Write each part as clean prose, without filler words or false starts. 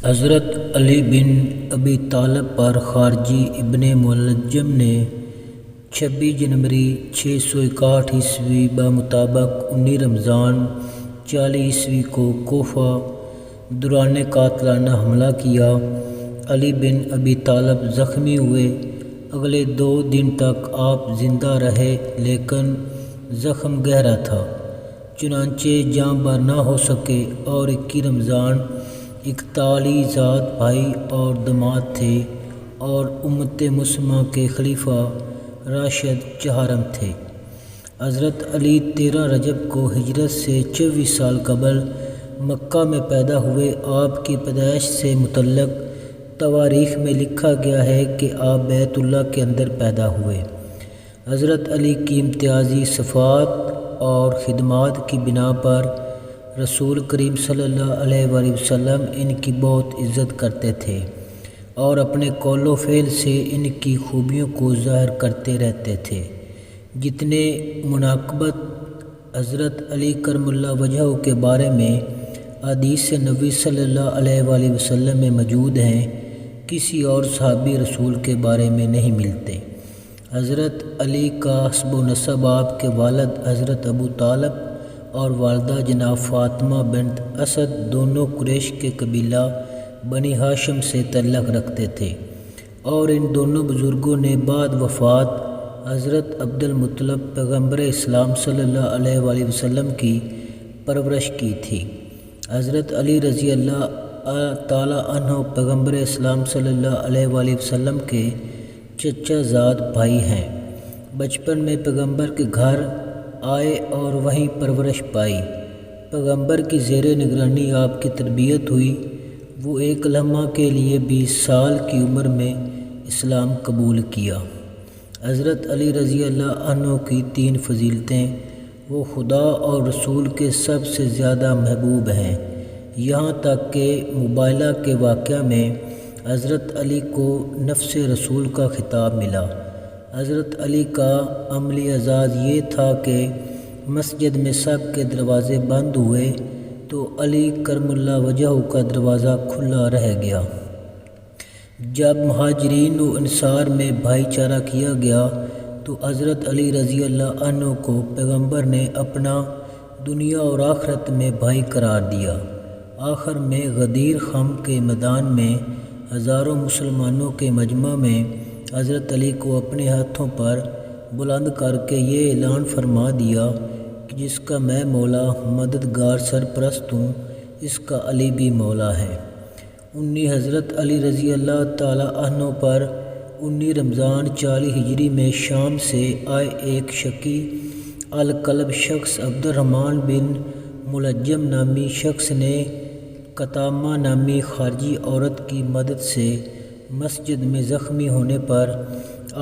حضرت علی بن ابی طالب پر خارجی ابن ملجم نے 26 جنوری 661 عیسوی بمطابق 19 رمضان 40 عیسوی کو کوفہ دوران قاتلانہ حملہ کیا۔ علی بن ابی طالب زخمی ہوئے۔ اگلے 2 دن تک آپ زندہ رہے لیکن زخم گہرا تھا، چنانچہ جاں بر نہ ہو سکے، اور 21 رمضان 41 ذات بھائی اور داماد تھے اور امت مسلمہ کے خلیفہ راشد چہارم تھے۔ حضرت علی 13 رجب کو ہجرت سے 24 سال قبل مکہ میں پیدا ہوئے۔ آپ کی پیدائش سے متعلق تواریخ میں لکھا گیا ہے کہ آپ بیت اللہ کے اندر پیدا ہوئے۔ حضرت علی کی امتیازی صفات اور خدمات کی بنا پر رسول کریم صلی اللہ علیہ وآلہ وسلم ان کی بہت عزت کرتے تھے اور اپنے قول و فعل سے ان کی خوبیوں کو ظاہر کرتے رہتے تھے۔ جتنے مناقبت حضرت علی کرم اللہ وجہہ کے بارے میں حدیث نبوی صلی اللہ علیہ وآلہ وسلم میں موجود ہیں، کسی اور صحابی رسول کے بارے میں نہیں ملتے۔ حضرت علی کا حسب و نسب آپ کے والد حضرت ابو طالب اور والدہ جناب فاطمہ بنت اسد دونوں قریش کے قبیلہ بنی ہاشم سے تعلق رکھتے تھے، اور ان دونوں بزرگوں نے بعد وفات حضرت عبد المطلب پیغمبر اسلام صلی اللہ علیہ وآلہ وسلم کی پرورش کی تھی۔ حضرت علی رضی اللہ تعالیٰ عنہ پیغمبر اسلام صلی اللہ علیہ وآلہ وسلم کے چچا زاد بھائی ہیں۔ بچپن میں پیغمبر کے گھر آئے اور وہیں پرورش پائی۔ پیغمبر کی زیر نگرانی آپ کی تربیت ہوئی۔ وہ ایک لمحہ کے لیے 20 سال کی عمر میں اسلام قبول کیا۔ حضرت علی رضی اللہ عنہ کی 3 فضیلتیں: وہ خدا اور رسول کے سب سے زیادہ محبوب ہیں، یہاں تک کہ مبائلہ کے واقعہ میں حضرت علی کو نفس رسول کا خطاب ملا۔ حضرت علی کا عملی اعزاز یہ تھا کہ مسجد میں سب کے دروازے بند ہوئے تو علی کرم اللہ وجہہ کا دروازہ کھلا رہ گیا۔ جب مہاجرین و انصار میں بھائی چارہ کیا گیا تو حضرت علی رضی اللہ عنہ کو پیغمبر نے اپنا دنیا اور آخرت میں بھائی قرار دیا۔ آخر میں غدیر خم کے میدان میں ہزاروں مسلمانوں کے مجمع میں حضرت علی کو اپنے ہاتھوں پر بلند کر کے یہ اعلان فرما دیا کہ جس کا میں مولا مددگار سرپرست ہوں، اس کا علی بھی مولا ہے۔ 19 حضرت علی رضی اللہ تعالیٰ عنہ پر 19 رمضان 40 ہجری میں شام سے آئے ایک شقی القلب شخص عبد الرحمن بن ملجم نامی شخص نے قطامہ نامی خارجی عورت کی مدد سے مسجد میں زخمی ہونے پر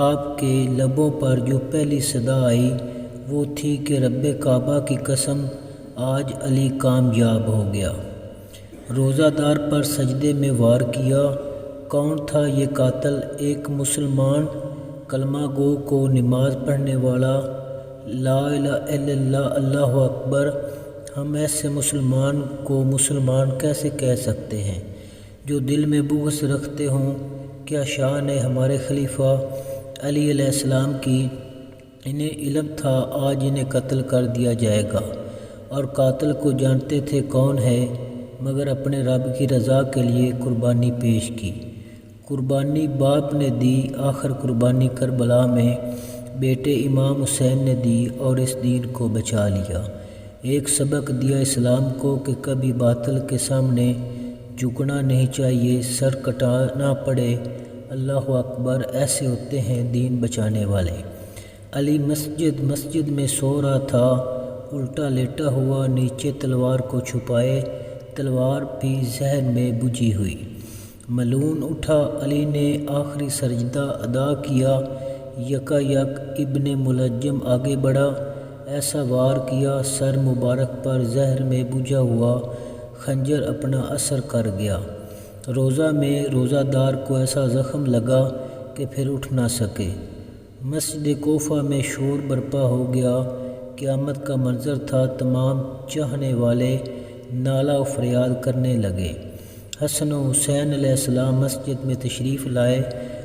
آپ کے لبوں پر جو پہلی صدا آئی وہ تھی کہ رب کعبہ کی قسم، آج علی کامیاب ہو گیا۔ روزہ دار پر سجدے میں وار کیا۔ کون تھا یہ قاتل؟ ایک مسلمان کلمہ گو کو نماز پڑھنے والا، لا الہ الا اللہ اللہ اکبر۔ ہم ایسے مسلمان کو مسلمان کیسے کہہ سکتے ہیں جو دل میں بغض رکھتے ہوں؟ کیا شان ہے ہمارے خلیفہ علی علیہ السلام کی! انہیں علم تھا آج انہیں قتل کر دیا جائے گا، اور قاتل کو جانتے تھے کون ہے، مگر اپنے رب کی رضا کے لیے قربانی پیش کی۔ قربانی باپ نے دی، آخر قربانی کربلا میں بیٹے امام حسین نے دی اور اس دین کو بچا لیا۔ ایک سبق دیا اسلام کو کہ کبھی باطل کے سامنے جھکنا نہیں چاہیے، سر کٹانا پڑے، اللہ اکبر، ایسے ہوتے ہیں دین بچانے والے۔ علی مسجد میں سو رہا تھا، الٹا لیٹا ہوا، نیچے تلوار کو چھپائے، تلوار بھی ذہن میں بجھی ہوئی۔ ملون اٹھا، علی نے آخری سجدہ ادا کیا۔ یکا یک ابن ملجم آگے بڑھا، ایسا وار کیا، سر مبارک پر زہر میں بجھا ہوا خنجر اپنا اثر کر گیا۔ روزہ میں روزہ دار کو ایسا زخم لگا کہ پھر اٹھ نہ سکے۔ مسجد کوفہ میں شور برپا ہو گیا، قیامت کا منظر تھا۔ تمام چاہنے والے نالہ و فریاد کرنے لگے۔ حسن و حسین علیہ السلام مسجد میں تشریف لائے،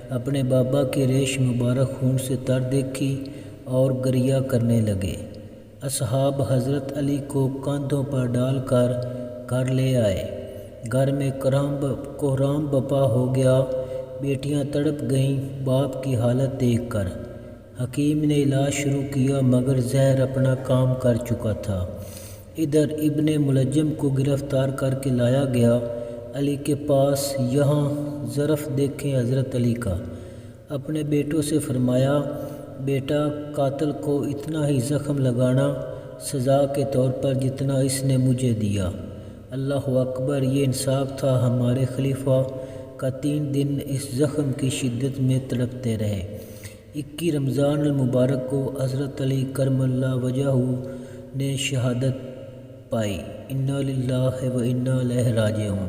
اپنے بابا کی ریش مبارک خون سے تر دیکھی اور گریہ کرنے لگے۔ اصحاب حضرت علی کو کاندھوں پر ڈال کر گھر لے آئے۔ گھر میں کوہرام بپا ہو گیا، بیٹیاں تڑپ گئیں باپ کی حالت دیکھ کر۔ حکیم نے علاج شروع کیا مگر زہر اپنا کام کر چکا تھا۔ ادھر ابن ملجم کو گرفتار کر کے لایا گیا علی کے پاس۔ یہاں ظرف دیکھیں حضرت علی کا۔ اپنے بیٹوں سے فرمایا، بیٹا قاتل کو اتنا ہی زخم لگانا سزا کے طور پر جتنا اس نے مجھے دیا۔ اللہ اکبر، یہ انصاف تھا۔ ہمارے خلیفہ کا 3 دن اس زخم کی شدت میں تڑپتے رہے۔ 21 رمضان المبارک کو حضرت علی کرم اللہ وجہہ نے شہادت پائی۔ انا للہ و انا الیہ راجعون۔